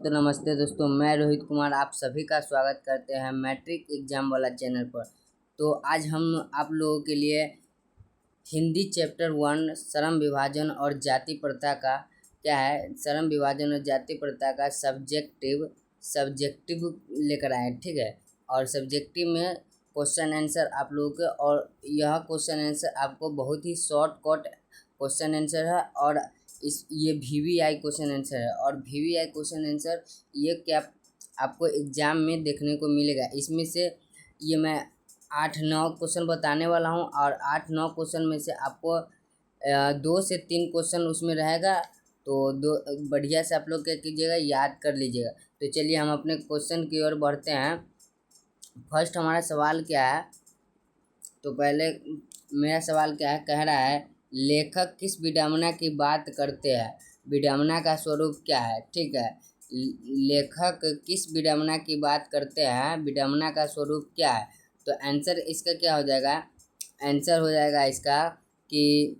तो नमस्ते दोस्तों, मैं रोहित कुमार आप सभी का स्वागत करते हैं मैट्रिक एग्जाम वाला चैनल पर। तो आज हम आप लोगों के लिए हिंदी चैप्टर 1 श्रम विभाजन और जाति प्रथा का क्या है, श्रम विभाजन और जाति प्रथा का सब्जेक्टिव लेकर आए, ठीक है। और सब्जेक्टिव में क्वेश्चन आंसर आप लोगों के, और यह क्वेश्चन आंसर आपको बहुत ही शॉर्टकट क्वेश्चन आंसर है। और ये VVI क्वेश्चन आंसर है, और VVI क्वेश्चन आंसर ये क्या आपको एग्जाम में देखने को मिलेगा। इसमें से ये मैं 8-9 क्वेश्चन बताने वाला हूँ, और 8-9 क्वेश्चन में से आपको 2 से 3 क्वेश्चन उसमें रहेगा। तो दो बढ़िया से आप लोग क्या कीजिएगा, याद कर लीजिएगा। तो चलिए हम अपने क्वेश्चन की ओर बढ़ते हैं। फर्स्ट हमारा सवाल क्या है, तो पहले मेरा सवाल क्या है, कह रहा है लेखक किस विडंबना की बात करते हैं, विडंबना का स्वरूप क्या है, ठीक है। लेखक किस विडंबना की बात करते हैं, विडंबना का स्वरूप क्या है। तो आंसर इसका क्या हो जाएगा, आंसर हो जाएगा इसका कि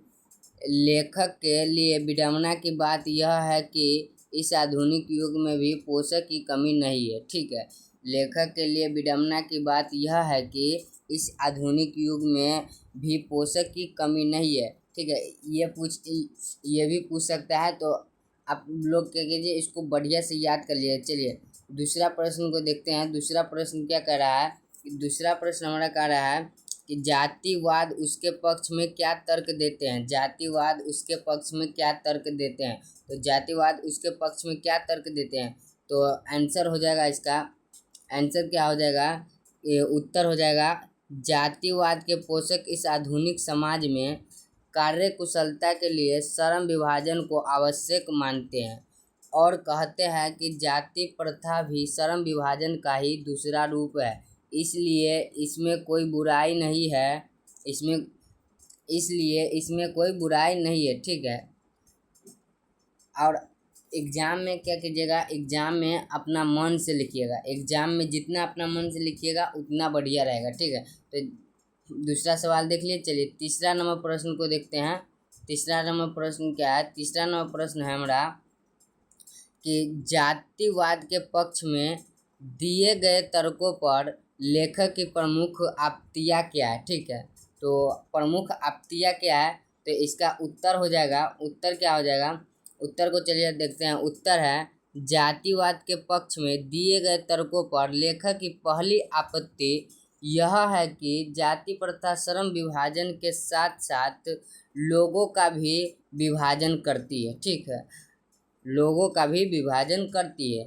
लेखक के लिए विडंबना की बात यह है कि इस आधुनिक युग में भी पोषक की कमी नहीं है, ठीक है। लेखक के लिए विडंबना की बात यह है कि इस आधुनिक युग में भी पोषक की कमी नहीं है, ठीक है। ये भी पूछ सकता है, तो आप लोग क्या कीजिए, इसको बढ़िया से याद कर लीजिए। चलिए दूसरा प्रश्न को देखते हैं। दूसरा प्रश्न क्या कह रहा है, दूसरा प्रश्न हमारा कह रहा है कि जातिवाद उसके पक्ष में क्या तर्क देते हैं, जातिवाद उसके पक्ष में क्या तर्क देते हैं। तो जातिवाद उसके पक्ष में क्या तर्क देते हैं, तो आंसर हो जाएगा इसका, आंसर क्या हो जाएगा, ये उत्तर हो जाएगा जातिवाद के पोषक इस आधुनिक समाज में कार्य कुशलता के लिए श्रम विभाजन को आवश्यक मानते हैं, और कहते हैं कि जाति प्रथा भी श्रम विभाजन का ही दूसरा रूप है, इसलिए इसमें कोई बुराई नहीं है, इसलिए इसमें कोई बुराई नहीं है, ठीक है। और एग्ज़ाम में क्या कीजिएगा, एग्ज़ाम में अपना मन से लिखिएगा, एग्ज़ाम में जितना अपना मन से लिखिएगा उतना बढ़िया रहेगा, ठीक है। तो दूसरा सवाल देख लिए। चलिए तीसरा नंबर प्रश्न को देखते हैं। तीसरा नंबर प्रश्न क्या है, तीसरा नंबर प्रश्न है हमारा कि जातिवाद के पक्ष में दिए गए तर्कों पर लेखक की प्रमुख आपत्तियाँ क्या है, ठीक है। तो प्रमुख आपत्तियाँ क्या है, तो इसका उत्तर हो जाएगा, उत्तर क्या हो जाएगा, उत्तर को चलिए देखते हैं। उत्तर है जातिवाद के पक्ष में दिए गए तर्कों पर लेखक की पहली आपत्ति यह है कि जाति प्रथा श्रम विभाजन के साथ साथ लोगों का भी विभाजन करती है, ठीक है, लोगों का भी विभाजन करती है।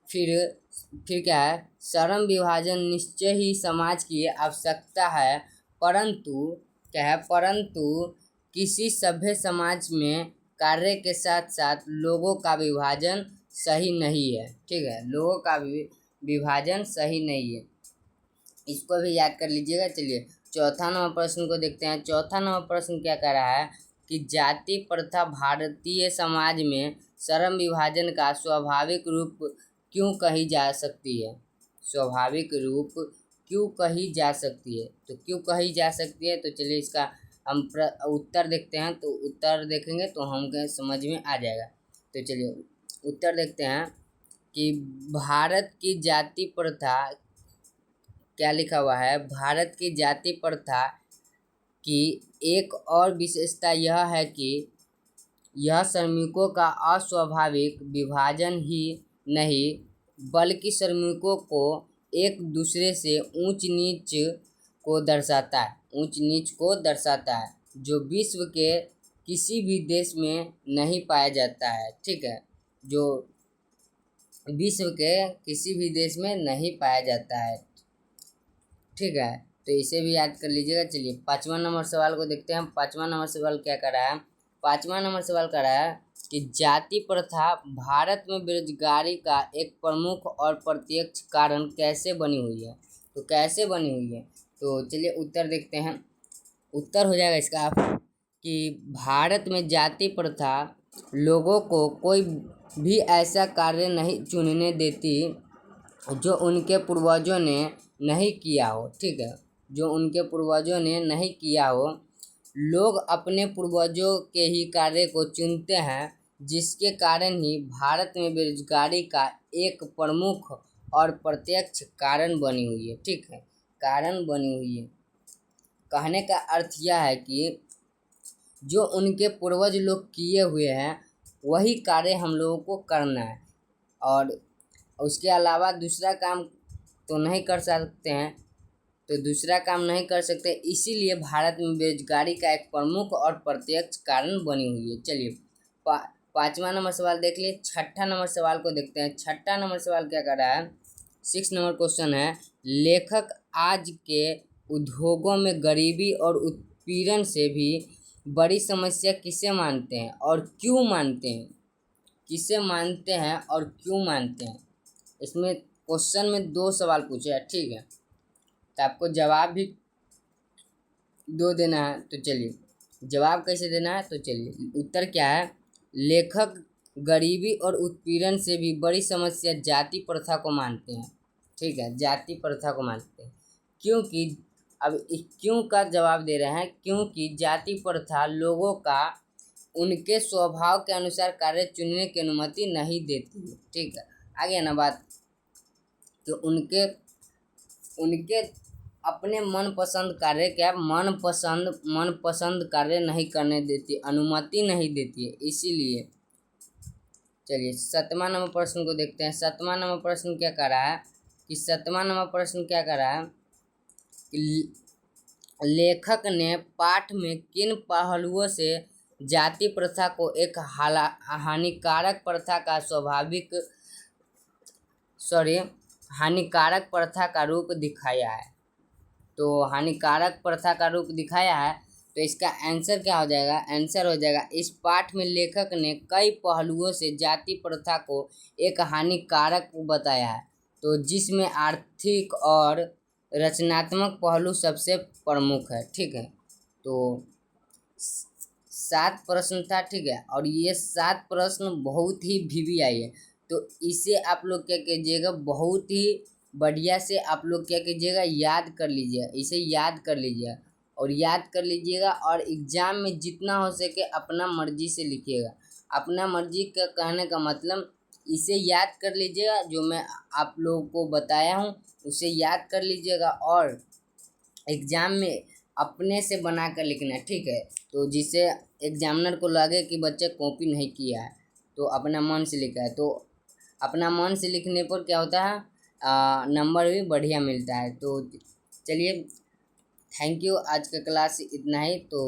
फिर क्या है, श्रम विभाजन निश्चय ही समाज की आवश्यकता है, परंतु क्या है, परंतु किसी सभ्य समाज में कार्य के साथ साथ लोगों का विभाजन सही नहीं है, ठीक है, लोगों का विभाजन सही नहीं है, इसको भी याद कर लीजिएगा। चलिए चौथा नंबर प्रश्न को देखते हैं। चौथा नंबर प्रश्न क्या कह रहा है कि जाति प्रथा भारतीय समाज में श्रम विभाजन का स्वाभाविक रूप क्यों कही जा सकती है, स्वाभाविक रूप क्यों कही जा सकती है। तो क्यों कही जा सकती है, तो चलिए इसका हम उत्तर देखते हैं। तो उत्तर देखेंगे तो हमको समझ में आ जाएगा। तो चलिए उत्तर देखते हैं कि भारत की जाति प्रथा, क्या लिखा हुआ है, भारत की जाति प्रथा की एक और विशेषता यह है कि यह श्रमिकों का अस्वाभाविक विभाजन ही नहीं बल्कि श्रमिकों को एक दूसरे से ऊंच नीच को दर्शाता है, ऊंच नीच को दर्शाता है, जो विश्व के किसी भी देश में नहीं पाया जाता है, ठीक है, जो विश्व के किसी भी देश में नहीं पाया जाता है, ठीक है। तो इसे भी याद कर लीजिएगा। चलिए 5वां नंबर सवाल को देखते हैं। 5वां नंबर सवाल क्या कर रहा है, 5वां नंबर सवाल कर रहा है कि जाति प्रथा भारत में बेरोजगारी का एक प्रमुख और प्रत्यक्ष कारण कैसे बनी हुई है। तो कैसे बनी हुई है, तो चलिए उत्तर देखते हैं। उत्तर हो जाएगा इसका कि भारत में जाति प्रथा लोगों को कोई भी ऐसा कार्य नहीं चुनने देती जो उनके पूर्वजों ने नहीं किया हो, ठीक है, जो उनके पूर्वजों ने नहीं किया हो। लोग अपने पूर्वजों के ही कार्य को चुनते हैं, जिसके कारण ही भारत में बेरोजगारी का एक प्रमुख और प्रत्यक्ष कारण बनी हुई है। ठीक है, कारण बनी हुई है। कहने का अर्थ यह है कि जो उनके पूर्वज लोग किए हुए हैं वही कार्य हम लोगों को करना है, और उसके अलावा दूसरा काम तो नहीं कर सकते हैं, तो दूसरा काम नहीं कर सकते, इसीलिए भारत में बेरोजगारी का एक प्रमुख और प्रत्यक्ष कारण बनी हुई है। चलिए पाँचवा नंबर सवाल देख लिए। छठा नंबर सवाल को देखते हैं। छठा नंबर सवाल क्या कर रहा है? 6 नंबर क्वेश्चन है, लेखक आज के उद्योगों में गरीबी और उत्पीड़न से भी बड़ी समस्या किसे मानते हैं और क्यों मानते हैं? किसे मानते हैं और क्यों मानते हैं? इसमें क्वेश्चन में 2 सवाल पूछे हैं। ठीक है, तो आपको जवाब भी 2 देना है। तो चलिए जवाब कैसे देना है, तो चलिए उत्तर क्या है? लेखक गरीबी और उत्पीड़न से भी बड़ी समस्या जाति प्रथा को मानते हैं। ठीक है, जाति प्रथा को मानते हैं क्योंकि अब क्यों का जवाब दे रहे हैं, क्योंकि जाति प्रथा लोगों का उनके स्वभाव के अनुसार कार्य चुनने की अनुमति नहीं देती है। ठीक है, आगे ना बात, तो उनके अपने मनपसंद कार्य क्या मनपसंद कार्य नहीं करने देती, अनुमति नहीं देती है, इसीलिए। चलिए 7वां नंबर प्रश्न को देखते हैं। 7वां नंबर प्रश्न क्या कर रहा है कि 7वां नंबर प्रश्न क्या कर रहा है कि लेखक ने पाठ में किन पहलुओं से जाति प्रथा को एक हानिकारक प्रथा का हानिकारक प्रथा का रूप दिखाया है। तो हानिकारक प्रथा का रूप दिखाया है, तो इसका आंसर क्या हो जाएगा? आंसर हो जाएगा, इस पाठ में लेखक ने कई पहलुओं से जाति प्रथा को एक हानिकारक बताया है, तो जिसमें आर्थिक और रचनात्मक पहलू सबसे प्रमुख है। ठीक है, तो 7 प्रश्न था। ठीक है, और ये 7 प्रश्न बहुत ही VVI है, तो इसे आप लोग क्या कीजिएगा, बहुत ही बढ़िया से आप लोग क्या कीजिएगा, याद कर लीजिए, इसे याद कर लीजिए और याद कर लीजिएगा, और एग्ज़ाम में जितना हो सके अपना मर्जी से लिखिएगा। अपना मर्जी का कहने का मतलब इसे याद कर लीजिएगा, जो मैं आप लोगों को बताया हूँ उसे याद कर लीजिएगा, और एग्ज़ाम में अपने से बना कर लिखना है। ठीक है, तो जिससे एग्जामिनर को लगे कि बच्चे कॉपी नहीं किया है, तो अपना मन से लिखा है। तो अपना मन से लिखने पर क्या होता है, नंबर भी बढ़िया मिलता है। तो चलिए, थैंक यू, आज का क्लास इतना ही। तो